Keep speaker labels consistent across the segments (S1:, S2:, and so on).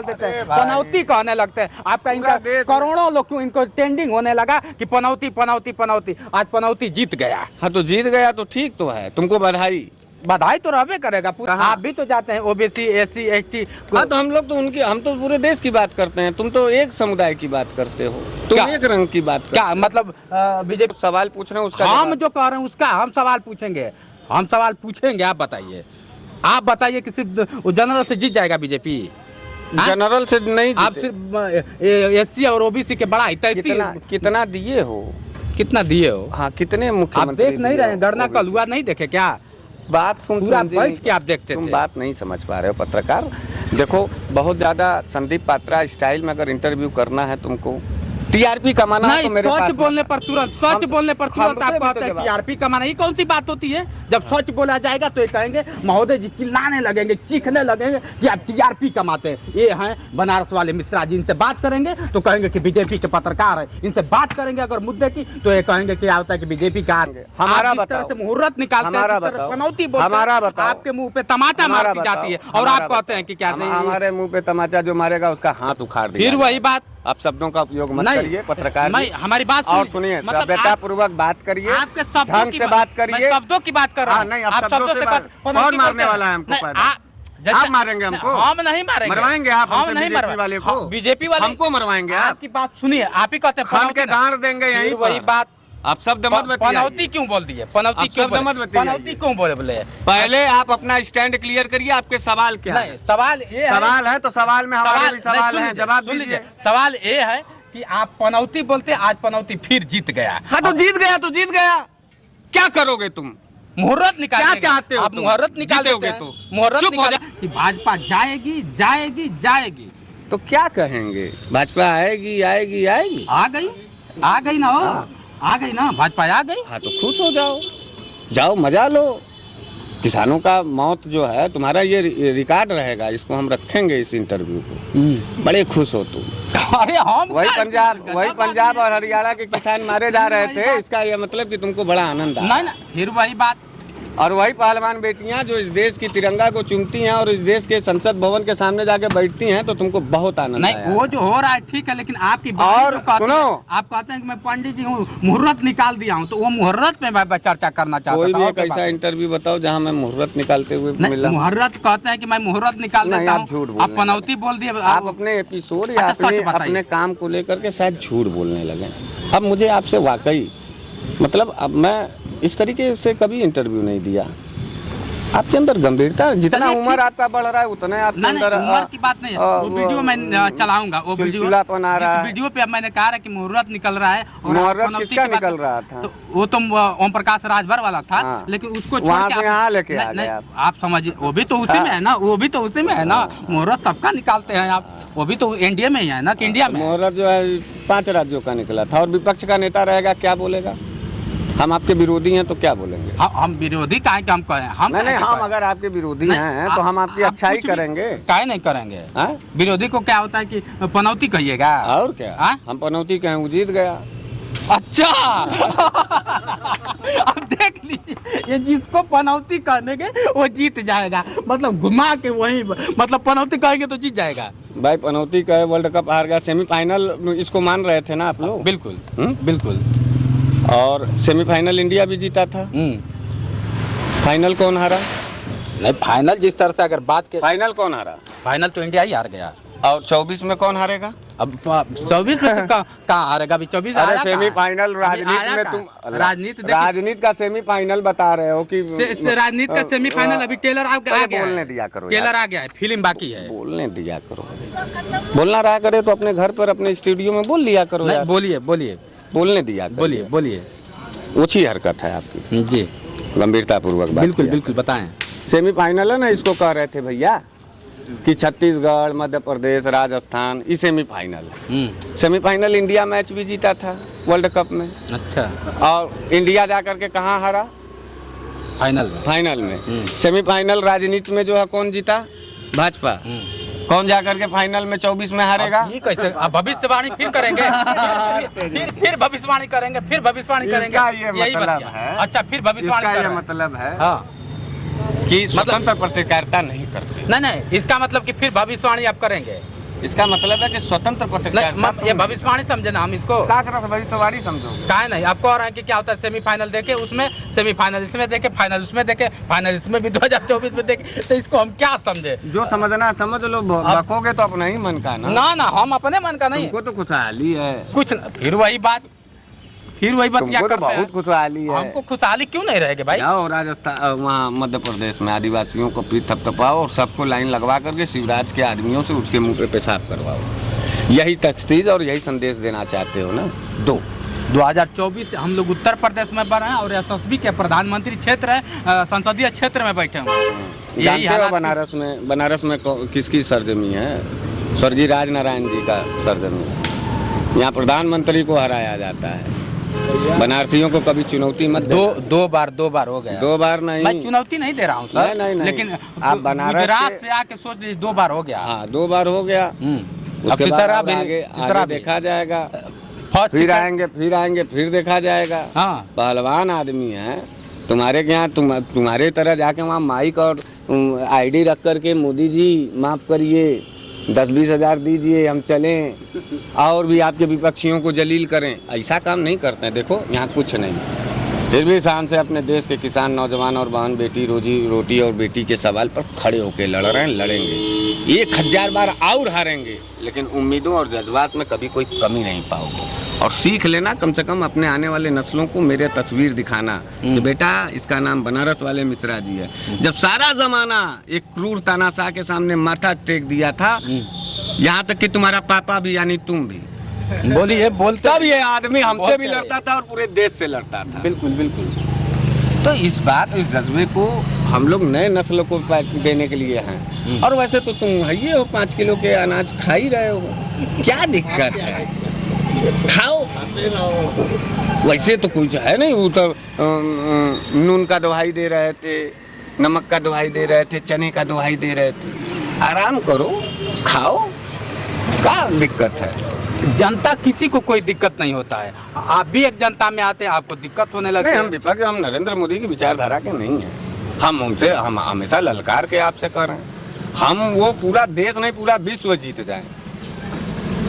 S1: देते हैं, पनौती कहने लगते हैं। आपका इनका करोड़ों लोग क्यों इनको ट्रेंडिंग होने लगा कि पनौती पनौती पनौती। आज पनौती जीत गया।
S2: हाँ तो जीत गया तो ठीक तो है, तुमको बधाई।
S1: बधाई तो रहबे करेगा। आप भी तो जाते हैं ओबीसी एससी एसटी।
S2: हाँ तो हम लोग तो उनकी, हम तो पूरे देश की बात करते हैं, तुम तो एक समुदाय की बात करते हो, तुम एक रंग की बात
S1: क्या मतलब बीजेपी
S2: सवाल पूछ रहे हैं उसका
S1: हम जो कह रहे हैं उसका हम सवाल पूछेंगे, हम सवाल पूछेंगे। आप बताइए, आप बताइए कि सिर्फ जनरल से जीत जाएगा बीजेपी?
S2: जनरल से नहीं,
S1: आप सिर्फ एससी और ओबीसी के बढ़ाई
S2: कितना दिए हो,
S1: कितना दिए हो?
S2: हाँ कितने
S1: आप
S2: मुख्यमंत्री
S1: देख नहीं रहे? गणना कल हुआ नहीं देखे क्या?
S2: बात सुन
S1: पूरा बैठ के आप देखते
S2: तुम
S1: थे।
S2: बात नहीं समझ पा रहे हो पत्रकार। देखो बहुत ज्यादा संदीप पात्रा स्टाइल में अगर इंटरव्यू करना है तुमको, टीआरपी कमाना है तो मेरे पास
S1: सच बोलने पर तुरंत, सच बोलने पर तुरंत आप कहते हैं टीआरपी कमाना। ये कौन सी बात होती है? जब सच बोला जाएगा तो ये कहेंगे, महोदय जी चिल्लाने लगेंगे, चीखने लगेंगे कि आप टीआरपी कमाते हैं। ये हैं बनारस वाले मिश्रा जी, इनसे बात करेंगे तो कहेंगे कि बीजेपी के पत्रकार है। इनसे बात करेंगे अगर मुद्दे की तो ये कहेंगे क्या होता है कि बीजेपी का।
S2: हमारा
S1: तरह से मुहूर्त निकालते हैं, पनौती बोलते हैं, आपके मुंह पे तमाचा मारती जाती है और आप कहते हैं कि क्या
S2: हमारे मुंह पे तमाचा जो मारेगा उसका हाथ उखाड़ दिया।
S1: फिर वही बात,
S2: आप शब्दों का उपयोग मत करिए पत्रकार।
S1: हमारी बात
S2: और सुनिए, सभ्यता पूर्वक बात करिए,
S1: आपके
S2: ढंग से बात करिए।
S1: शब्दों की बात कर रहा हूं।
S2: नहीं, आप शब्दों से बात। कौन मारने वाला है हमको? आप मारेंगे हमको?
S1: हम नहीं मारेंगे।
S2: मरवाएंगे आप?
S1: हम नहीं
S2: बीजेपी वाले को,
S1: बीजेपी वाले
S2: हमको मरवाएंगे?
S1: आपकी बात सुनिए, आप ही कहते हैं
S2: खान के गांड देंगे यही।
S1: वही बात,
S2: आप शब्द मत बताइए।
S1: पनौती क्यों बोल दिए? पनौती क्यों
S2: मत बताइए?
S1: पनौती क्यों बोले?
S2: पहले आप अपना स्टैंड क्लियर करिए, आपके सवाल क्या है?
S1: सवाल ये
S2: सवाल है तो सवाल में हमारे भी सवाल है, जवाब दीजिए।
S1: सवाल ये है कि आप पनौती बोलते, आज पनौती फिर जीत गया।
S2: हाँ तो जीत गया तो जीत गया, क्या करोगे तुम?
S1: मुहूर्त निकाल,
S2: क्या चाहते हो?
S1: आप मुहूर्त निकाल दोगे तो मुहूर्त निकाल कि भाजपा जाएगी जाएगी जाएगी।
S2: तो क्या कहेंगे? भाजपा आएगी आएगी आएगी।
S1: आ गई ना, आ गई ना, भाजपा आ गई।
S2: हाँ तो खुश हो जाओ, जाओ मजा लो। किसानों का मौत जो है तुम्हारा ये रिकॉर्ड रहेगा, इसको हम रखेंगे इस इंटरव्यू को। बड़े खुश हो तुम।
S1: अरे हम
S2: वही पंजाब और हरियाणा के किसान मारे जा रहे थे, इसका ये मतलब कि तुमको बड़ा आनंद आया।
S1: नहीं, फिर वही बात।
S2: और वही पहलवान बेटियां जो इस देश की तिरंगा को चूमती हैं और इस देश के संसद भवन के सामने जाके बैठती हैं, तो तुमको बहुत आनंद आया।
S1: नहीं, वो जो हो रहा है ठीक है, लेकिन आपकी
S2: और सुनो,
S1: आप कहते हैं कि मैं पंडित जी हूँ, मुहूर्त निकाल दिया हूँ, तो वो मुहूर्त में मैं चर्चा करना चाहता हूँ।
S2: कोई भी एक ऐसा इंटरव्यू बताओ जहाँ मैं मुहूर्त निकालते हुए मिला।
S1: मुहूर्त कहते हैं कि मैं मुहूर्त निकाल देता हूँ,
S2: झूठ
S1: आप पनौती बोल दिए।
S2: आप अपने एपिसोड या अपने काम को लेकर के शायद झूठ बोलने लगे। अब मुझे आपसे वाकई मतलब, अब मैं इस तरीके से कभी इंटरव्यू नहीं दिया। आपके अंदर गंभीरता, जितना उम्र आपका बढ़ रहा है उतना आपके अंदर
S1: उम्र की बात नहीं है। वो वीडियो मैं चलाऊंगा, वो वीडियो पे अब मैंने कहा कि मुहूर्त निकल रहा है।
S2: मुहूर्त किसका निकल रहा था?
S1: तो वो तो ओम प्रकाश राजभर वाला था। हाँ। लेकिन उसको
S2: वहाँ से यहाँ लेके आ गए
S1: आप समझिए, वो भी तो उसी में है ना, वो भी तो उसी में है ना। मुहूर्त सबका निकालते हैं आप, वो भी तो एनडीए में ही है ना कि इंडिया में।
S2: मुहूर्त जो है 5 राज्यों का निकला था, और विपक्ष का नेता रहेगा, क्या बोलेगा? हम आपके विरोधी हैं तो क्या बोलेंगे?
S1: हम विरोधी काहे कि हम कहें? हम
S2: अगर आपके विरोधी हैं तो हम आपकी अच्छाई करेंगे।
S1: काहे नहीं करेंगे? विरोधी को क्या होता है कि पनौती कहिएगा?
S2: और क्या, हम पनौती कहें, वो जीत गया।
S1: अच्छा अब देख लीजिए, ये जिसको पनौती कहने के वो जीत जाएगा, मतलब घुमा के वही, मतलब पनौती कहेंगे तो जीत जाएगा।
S2: भाई पनौती कहे, वर्ल्ड कप हार गया, सेमीफाइनल इसको मान रहे थे ना आप लोग?
S1: बिल्कुल बिल्कुल।
S2: और सेमीफाइनल इंडिया भी जीता था। फाइनल कौन हारा?
S1: नहीं, फाइनल जिस तरह से अगर बात के,
S2: फाइनल कौन हारा?
S1: फाइनल तो इंडिया ही हार गया।
S2: और 24 में कौन हारेगा?
S1: अब 24 में कहाँ हारेगा? अभी 24
S2: सेमीफाइनल राजनीति में तुम राजनीति का सेमीफाइनल बता रहे हो कि
S1: राजनीति का सेमीफाइनल अभी टेलर आ गया।
S2: बोलने दिया करो,
S1: टेलर आ गया है, फिल्म बाकी है।
S2: बोलने दिया करो, बोलना रहा करे तो अपने घर पर अपने स्टूडियो में बोल लिया करो।
S1: बोलिए बोलिए,
S2: बोलने दिया,
S1: बोलिए।
S2: ऊंची हरकत है आपकी
S1: जी,
S2: गंभीरता पूर्वक बात।
S1: बिल्कुल बताएं।
S2: सेमीफाइनल है ना, इसको कह रहे थे भैया कि छत्तीसगढ़, मध्य प्रदेश, राजस्थान, ये सेमीफाइनल है। सेमीफाइनल इंडिया मैच भी जीता था वर्ल्ड कप में।
S1: अच्छा,
S2: और इंडिया जाकर के कहाँ हारा? फाइनल में। सेमीफाइनल राजनीति में जो है कौन जीता? भाजपा। कौन जाकर के फाइनल में 24 में हारेगा?
S1: ये कैसे? अब भविष्यवाणी फिर करेंगे, फिर भविष्यवाणी करेंगे, फिर भविष्यवाणी करेंगे।
S2: यही मतलब है।
S1: अच्छा, फिर भविष्यवाणी
S2: का ये मतलब है कि स्वतंत्र पत्रकारिता नहीं करते।
S1: नहीं, इसका मतलब कि फिर भविष्यवाणी आप करेंगे।
S2: इसका मतलब है कि स्वतंत्र पत्रकारिता
S1: ये भविष्यवाणी समझे ना हम इसको,
S2: भविष्यवाणी समझोगे।
S1: क्या नहीं आपको और है कि क्या होता है सेमीफाइनल देखे उसमें, सेमीफाइनल इसमें देखे, फाइनल उसमें देखे, फाइनल इसमें भी 2024 में देखे, तो इसको हम क्या समझे?
S2: जो समझना समझ लो, बकोगे तो अपना ही मन का
S1: ना ना हम अपने मन का नहीं,
S2: तुमको तो खुशहाली है
S1: कुछ फिर वही बात क्या करते हैं?
S2: बहुत खुशहाली है।
S1: हमको खुशहाली क्यों नहीं रहेगी भाई?
S2: जाओ राजस्थान वहाँ मध्य प्रदेश में आदिवासियों को फिर थपथपाओ और सबको लाइन लगवा करके शिवराज के आदमियों से उसके मुंह पे पेशाब करवाओ। यही तस्तीज और यही संदेश देना चाहते हो ना।
S1: 2024 हम लोग उत्तर प्रदेश में बने हैं और यशस्वी के प्रधानमंत्री क्षेत्र है, संसदीय क्षेत्र में बैठे हुए हैं। यही हालात
S2: बनारस में किसकी सरजमी है? स्वर्गीय राजनारायण जी का सरजमी है। यहाँ प्रधानमंत्री को हराया जाता है। बनारसियों को कभी चुनौती मत
S1: दो बार हो गया।
S2: 2 बार नहीं,
S1: मैं चुनौती नहीं दे रहा हूँ सर,
S2: नहीं।
S1: लेकिन
S2: आप बनारस
S1: गुजरात से आके सोच लीजिए 2 बार हो गया।
S2: हाँ 2 बार हो गया।
S1: अब तीसरा भी
S2: देखा जाएगा, फिर आएंगे फिर देखा जाएगा।
S1: हाँ
S2: पहलवान आदमी है तुम्हारे के यहाँ, तुम्हारे तरह जाके वहाँ माइक और आईडी रख करके मोदी जी माफ करिए 10-20 हज़ार दीजिए हम चलें और भी आपके विपक्षियों को जलील करें, ऐसा काम नहीं करते हैं। देखो यहाँ कुछ नहीं, फिर भी शान से अपने देश के किसान, नौजवान और बहन बेटी, रोजी रोटी और बेटी के सवाल पर खड़े होकर लड़ रहे हैं, लड़ेंगे 1000 बार और हारेंगे, लेकिन उम्मीदों और जज्बात में कभी कोई कमी नहीं पाओगे। और सीख लेना कम से कम अपने आने वाले नस्लों को मेरे तस्वीर दिखाना कि बेटा इसका नाम बनारस वाले मिश्रा जी है। जब सारा जमाना एक क्रूर तानाशाह के सामने माथा टेक दिया था, यहाँ तक कि तुम्हारा पापा भी यानी तुम भी बोलता भी, ये आदमी हमसे भी लड़ता था और पूरे देश से लड़ता था।
S1: बिल्कुल।
S2: तो इस जज्बे को हम लोग नए नस्लों को देने के लिए हैं। और वैसे तो तुम है हो 5 किलो के अनाज खा ही रहे हो, क्या दिक्कत है? खाओ, वैसे तो कुछ है नहीं। वो तो नून का दवाई दे रहे थे, नमक का दवाई दे रहे थे, चने का दवाई दे रहे थे। आराम करो, खाओ, क्या दिक्कत है?
S1: जनता किसी को कोई दिक्कत नहीं होता है। आप भी एक जनता में आते हैं, आपको दिक्कत होने लगती है।
S2: हम विपक्ष, हम नरेंद्र मोदी की विचारधारा के नहीं है। हम हमेशा ललकार के आपसे कर रहे हैं। हम वो पूरा देश नहीं, पूरा विश्व जीत जाए,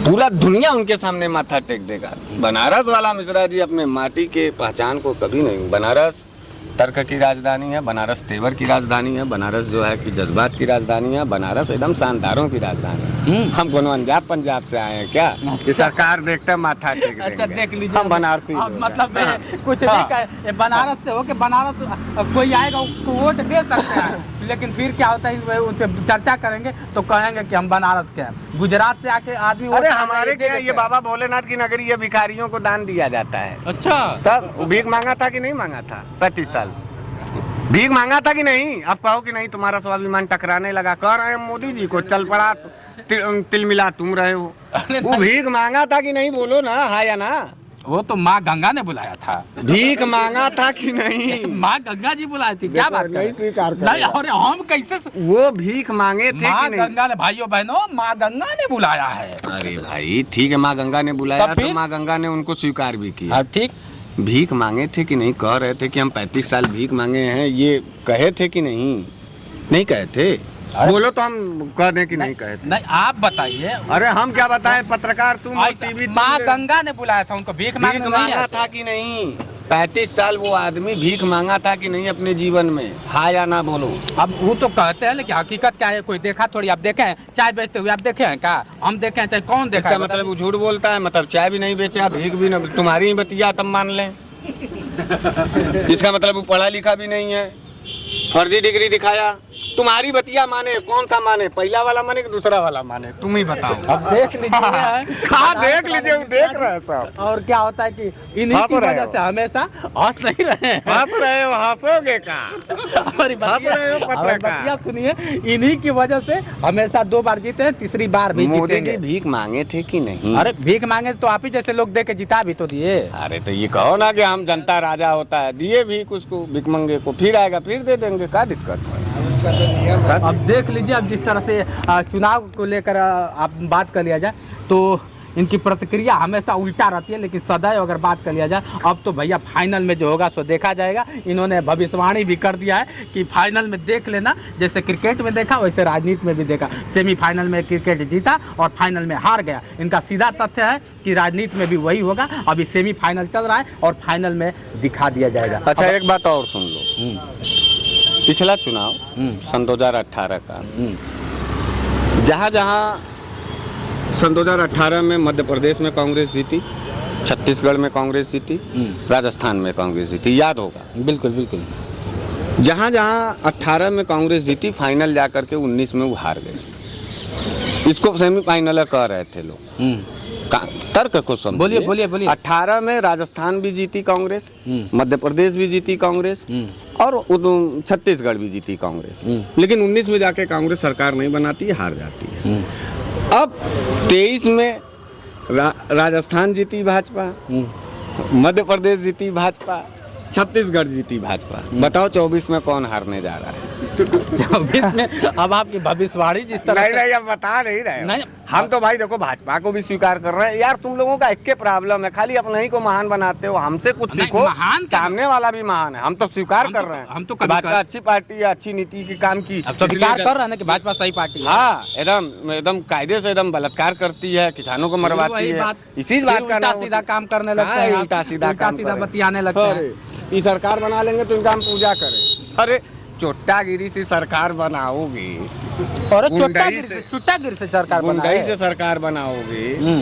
S2: पूरा दुनिया उनके सामने माथा टेक देगा। बनारस वाला मिश्रा जी अपने माटी के पहचान को कभी नहीं। बनारस तर्क की राजधानी है, बनारस तेवर की राजधानी है, बनारस जो है कि जज्बात की राजधानी है, बनारस एकदम शानदारों की राजधानी है। हम कोनो अंजाब पंजाब से आए हैं क्या कि सरकार देखते माथा टेक देंगे?
S1: अच्छा देख लीजिए,
S2: हम बनारसी
S1: मतलब कुछ नहीं कहे, बनारस से हो के बनारस कोई आएगा उसको वोट दे सकते हैं, लेकिन फिर क्या होता है उस पर चर्चा करेंगे तो कहेंगे कि हम बनारस के हैं। गुजरात से आके आदमी,
S2: अरे हमारे क्या ये बाबा भोलेनाथ की नगरी है, भिखारियों को दान दिया जाता है।
S1: अच्छा,
S2: तब भीख मांगा था कि नहीं मांगा था? 35 साल भीख मांगा था कि नहीं? अब कहो कि नहीं तुम्हारा स्वाभिमान टकराने लगा। कह रहे हैं मोदी जी को चल पड़ा तिल मिला तुम रहे हो। वो भीख मांगा था कि नहीं? बोलो ना, हाँ या ना?
S1: वो तो माँ गंगा ने बुलाया था।
S2: भीख मांगा था कि नहीं?
S1: माँ गंगा जी बुलाई थी, क्या बात
S2: नहीं स्वीकार कर
S1: नहीं, और हम कैसे
S2: वो भीख मांगे थे कि नहीं?
S1: गंगा ने, भाइयों बहनों, माँ गंगा ने बुलाया है।
S2: अरे भाई ठीक है, माँ गंगा ने बुलाया तो माँ गंगा ने उनको स्वीकार भी किया।
S1: ठीक,
S2: भीख मांगे थे कि नहीं? कह रहे थे कि हम 35 साल भीख मांगे हैं, ये कहे थे कि नहीं? नहीं कहे थे? बोलो तो हम कह दें कि नहीं कहे थे।
S1: नहीं आप बताइए।
S2: अरे हम क्या बताएं, पत्रकार तुम, टीवी।
S1: माँ गंगा ने बुलाया था उनको, भीख
S2: मांगा था कि नहीं? 35 साल वो आदमी भीख मांगा था कि नहीं अपने जीवन में? हाँ या ना बोलो।
S1: अब वो तो कहते हैं, लेकिन हकीकत क्या है? कोई देखा थोड़ी। आप देखे हैं चाय बेचते हुए? आप देखे हैं क्या? हम देखे हैं, चाहे कौन देखा है?
S2: मतलब वो झूठ बोलता है, मतलब चाय भी नहीं बेचा, भीख भी नहीं, तुम्हारी ही बतिया तब मान लें। इसका मतलब वो पढ़ा लिखा भी नहीं है, फर्जी डिग्री दिखाया। तुम्हारी बतिया माने, कौन सा माने? पहला वाला माने कि दूसरा वाला माने? तुम ही बताओ।
S1: अब देख लीजिए,
S2: हाँ देख लीजिए, देख रहे हैं सब।
S1: और क्या होता है कि इन्हीं की वजह से हमेशा हंस नहीं रहे हैं।
S2: हंस रहे हो, हंसोगे का?
S1: हमारी बतिया सुनिए, इन्हीं की वजह से हमेशा 2 बार जीते हैं, तीसरी बार भी
S2: मोदी जी भीख मांगे थे कि नहीं?
S1: अरे भीख मांगे तो आप ही जैसे लोग दे के जिता भी तो दिए।
S2: अरे तो ये कहो ना कि हम जनता राजा होता है, दिए भीख उसको, भीख मंगे को, फिर आएगा फिर दे देंगे, क्या दिक्कत है?
S1: अब देख लीजिए, अब जिस तरह से चुनाव को लेकर आप बात कर लिया जाए तो इनकी प्रतिक्रिया हमेशा उल्टा रहती है। लेकिन सदैव अगर बात कर लिया जाए, अब तो भैया फाइनल में जो होगा सो देखा जाएगा। इन्होंने भविष्यवाणी भी कर दिया है कि फाइनल में देख लेना, जैसे क्रिकेट में देखा वैसे राजनीति में भी देखा। सेमीफाइनल में क्रिकेट जीता और फाइनल में हार गया। इनका सीधा तथ्य है कि राजनीति में भी वही होगा। अभी सेमीफाइनल चल रहा है और फाइनल में दिखा दिया जाएगा।
S2: अच्छा, एक बात और सुन लो, पिछला चुनाव सन 2018 का, जहाँ जहाँ सन 2018 में मध्य प्रदेश में कांग्रेस जीती, छत्तीसगढ़ में कांग्रेस जीती, राजस्थान में कांग्रेस जीती, याद होगा।
S1: बिल्कुल बिल्कुल।
S2: जहाँ जहाँ 18 में कांग्रेस जीती, फाइनल जाकर के 19 में वो हार गए। इसको सेमीफाइनल कह रहे थे लोग। तर्क को समझिए।
S1: बोलिए बोलिए बोलिए।
S2: 18 में राजस्थान भी जीती कांग्रेस, मध्य प्रदेश भी जीती कांग्रेस, और छत्तीसगढ़ भी जीती कांग्रेस। लेकिन 19 में जाके कांग्रेस सरकार नहीं बनाती है, हार जाती है। अब 23 में राजस्थान जीती भाजपा, मध्य प्रदेश जीती भाजपा, छत्तीसगढ़ जीती भाजपा। बताओ 24 में कौन हारने जा रहा है?
S1: 24 में अब आपकी भविष्यवाणी जिस तरह
S2: नहीं, अब बता नहीं रहे। नहीं, हम तो भाई देखो भाजपा को भी स्वीकार कर रहे हैं। यार तुम लोगों का एक के प्रॉब्लम है, खाली अपने ही को महान बनाते हो। हमसे कुछ सीखो, सामने वाला भी महान है। हम तो स्वीकार कर रहे हैं, हम तो भाजपा अच्छी पार्टी है, अच्छी नीति की काम की,
S1: स्वीकार कर रहे हैं कि भाजपा सही पार्टी है।
S2: हाँ, एकदम कायदे से एकदम बलात्कार करती है, किसानों को मरवाती है। इसी बात का
S1: सीधा काम करने लगता है,
S2: उल्टा सीधा
S1: बतियाने लगता है।
S2: ये सरकार बना लेंगे तो इनका हम पूजा करें। अरे चोट्टागिरी से सरकार बनाओगे,
S1: और चोट्टागिरी से सरकार
S2: गुंडाई से सरकार बनाओगे,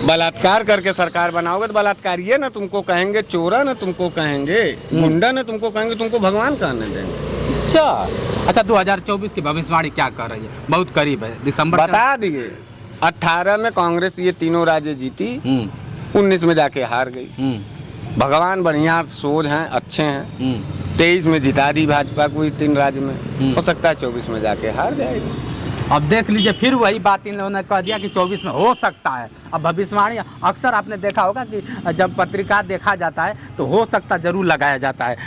S2: बलात्कार करके सरकार बनाओगे तो बलात्कारिये ना तुमको कहेंगे, चोरा ना तुमको कहेंगे, गुंडा ना तुमको कहेंगे, तुमको भगवान कहने देंगे।
S1: अच्छा 2024 की भविष्यवाणी क्या कर रही है? बहुत करीब है, दिसंबर
S2: बता दिए। 18 में कांग्रेस ये तीनों राज्य जीती, 19 में जाके हार गई। भगवान बढ़िया सोच हैं, अच्छे हैं। 23 में जिता दी भाजपा को 3 राज्य में, हो सकता है 24 में जाके हार जाएगी।
S1: अब देख लीजिए, फिर वही बात इन लोगों ने कह दिया कि 24 में हो सकता है। अब भविष्यवाणी अक्सर आपने देखा होगा कि जब पत्रिका देखा जाता है तो हो सकता जरूर लगाया जाता है।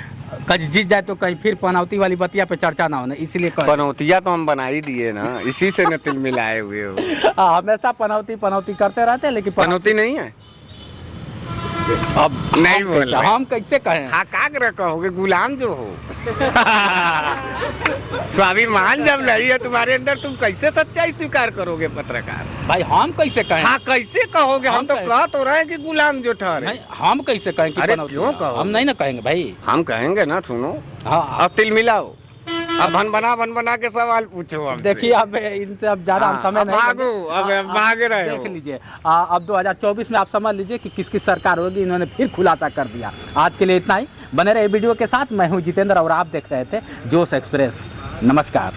S1: कहीं जीत जाए तो कहीं फिर पनौती वाली बतिया पे चर्चा ना होने, इसलिए
S2: पनौतिया तो हम बना ही दिए ना, इसी से न तिल मिलाए हुए हो।
S1: हमेशा पनौती करते रहते हैं, लेकिन
S2: पनौती नहीं है।
S1: अब नहीं बोल, हम कैसे कहें?
S2: हाँ, कागरा कहोगे, गुलाम जो हो। स्वाभिमान जब नहीं है तुम्हारे अंदर, तुम कैसे सच्चाई स्वीकार करोगे पत्रकार?
S1: भाई हम कैसे कहें?
S2: हाँ, कैसे कहोगे? हम तो कह तो रहे हैं कि गुलाम जो ठहरे।
S1: हम कैसे कहें?
S2: अरे क्यों कहो?
S1: हम नहीं ना कहेंगे भाई,
S2: हम कहेंगे ना। सुनो,
S1: हाँ,
S2: अब तिल मिलाओ, अब भन बना के सवाल पूछो। अब
S1: देखिए, अब इनसे अब ज्यादा हम समय नहीं
S2: भागो, अब भाग रहे हो।
S1: देख लीजिए, अब 2024 में आप समझ लीजिए कि किसकी सरकार होगी। इन्होंने फिर खुलासा कर दिया। आज के लिए इतना ही। बने रहे वीडियो के साथ। मैं हूं जितेंद्र और आप देख रहे थे जोश एक्सप्रेस। नमस्कार।